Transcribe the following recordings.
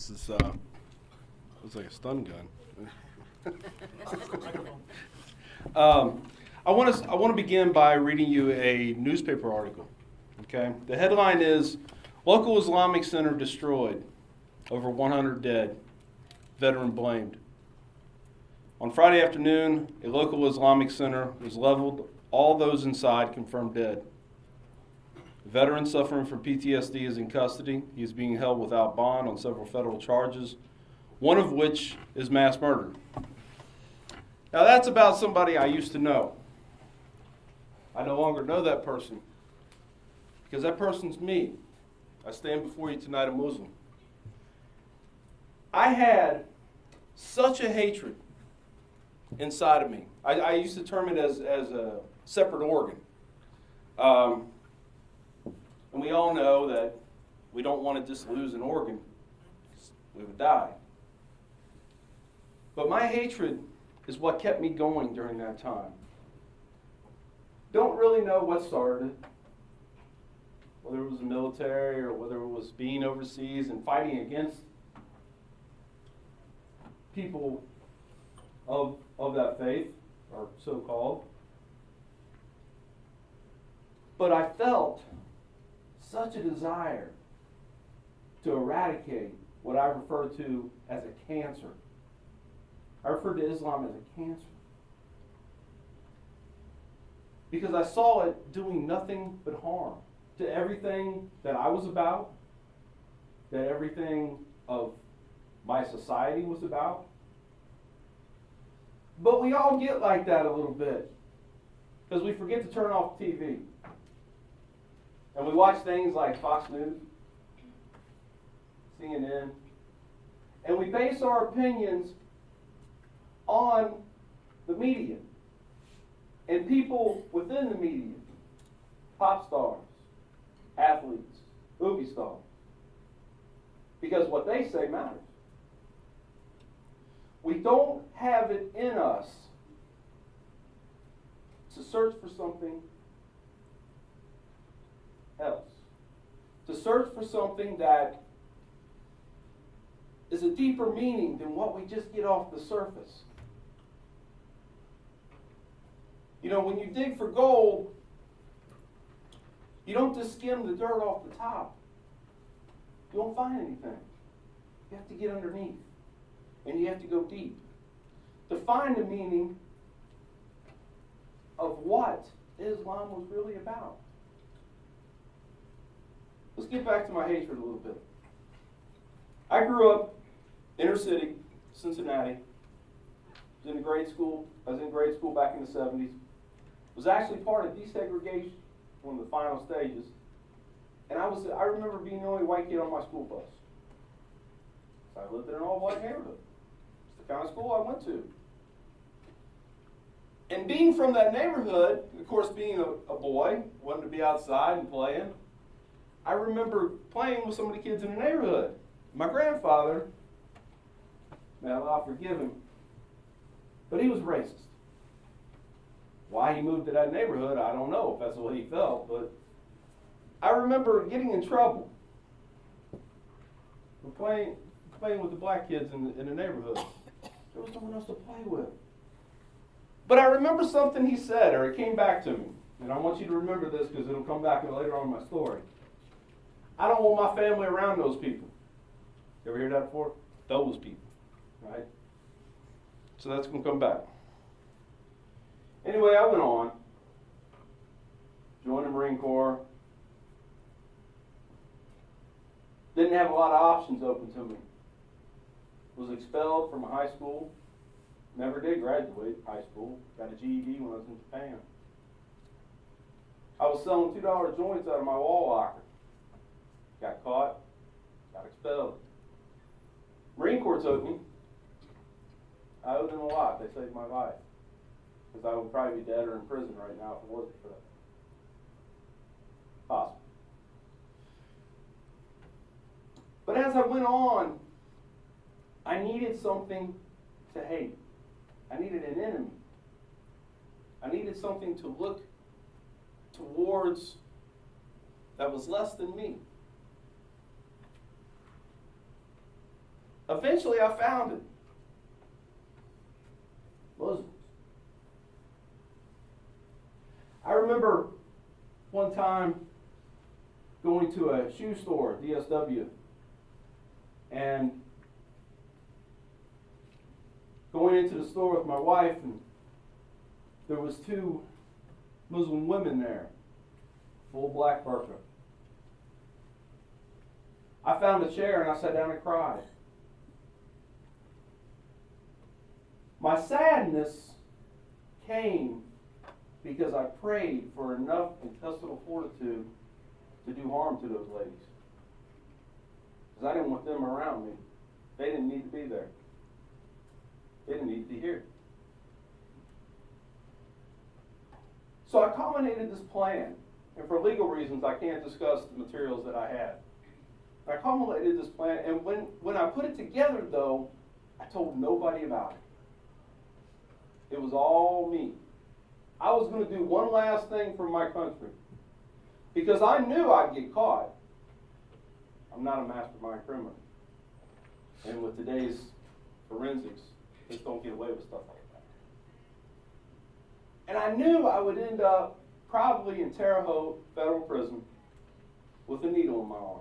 This is looks like a stun gun. I want to begin by reading you a newspaper article. Okay, the headline is "Local Islamic Center Destroyed, Over 100 Dead, Veteran Blamed." On Friday afternoon, a local Islamic center was leveled. All those inside confirmed dead. A veteran suffering from PTSD is in custody. He is being held without bond on several federal charges, one of which is mass murder. Now that's about somebody I used to know. I no longer know that person because that person's me. I stand before you tonight a Muslim. I had such a hatred inside of me. I used to term it as a separate organ. And we all know that we don't want to just lose an organ. We would die. But my hatred is what kept me going during that time. Don't really know what started it, whether it was the military or whether it was being overseas and fighting against people of that faith, or so-called. But I felt such a desire to eradicate what I refer to as a cancer. I refer to Islam as a cancer. Because I saw it doing nothing but harm to everything that I was about, that everything of my society was about. But we all get like that a little bit because we forget to turn off the TV. And we watch things like Fox News, CNN, and we base our opinions on the media and people within the media, pop stars, athletes, movie stars, because what they say matters. We don't have it in us to search for something else, to search for something that is a deeper meaning than what we just get off the surface. You know, when you dig for gold, you don't just skim the dirt off the top. You won't find anything. You have to get underneath. And you have to go deep to find the meaning of what Islam was really about. Let's get back to my hatred a little bit. I grew up inner city, Cincinnati. I was in grade school back in the 70s. Was actually part of desegregation, one of the final stages. And I remember being the only white kid on my school bus. So I lived in an all-white neighborhood. It's the kind of school I went to. And being from that neighborhood, of course being a boy, wanting to be outside and playing, I remember playing with some of the kids in the neighborhood. My grandfather, may Allah forgive him, but he was racist. Why he moved to that neighborhood, I don't know if that's the way he felt, but I remember getting in trouble for playing with the black kids in the neighborhood. There was no one else to play with. But I remember something he said, or it came back to me, and I want you to remember this because it'll come back later on in my story. I don't want my family around those people. You ever hear that before? Those people, right? So that's going to come back. Anyway, I went on, joined the Marine Corps. Didn't have a lot of options open to me. Was expelled from high school. Never did graduate high school. Got a GED when I was in Japan. I was selling $2 joints out of my wall locker. Got caught. Got expelled. Marine Corps took me. I owe them a lot. They saved my life. Because I would probably be dead or in prison right now if it wasn't for that. Possible. But as I went on, I needed something to hate. I needed an enemy. I needed something to look towards that was less than me. Eventually I found it. Muslims. I remember one time going to a shoe store, DSW, and going into the store with my wife, and there was two Muslim women there, full black burqa. I found a chair and I sat down and cried. My sadness came because I prayed for enough intestinal fortitude to do harm to those ladies. Because I didn't want them around me. They didn't need to be there. They didn't need to hear it. So I culminated this plan, and for legal reasons I can't discuss the materials that I had. I culminated this plan, and when I put it together though, I told nobody about it. It was all me. I was going to do one last thing for my country, because I knew I'd get caught. I'm not a mastermind criminal. And with today's forensics, just don't get away with stuff like that. And I knew I would end up probably in Terre Haute federal prison with a needle in my arm.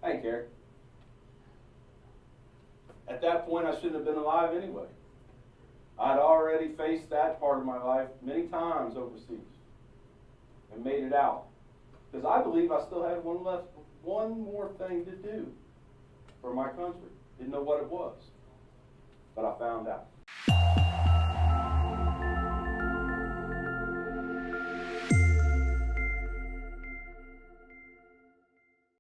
I didn't care. At that point, I shouldn't have been alive anyway. I'd already faced that part of my life many times overseas and made it out. Because I believe I still had one more thing to do for my country. Didn't know what it was.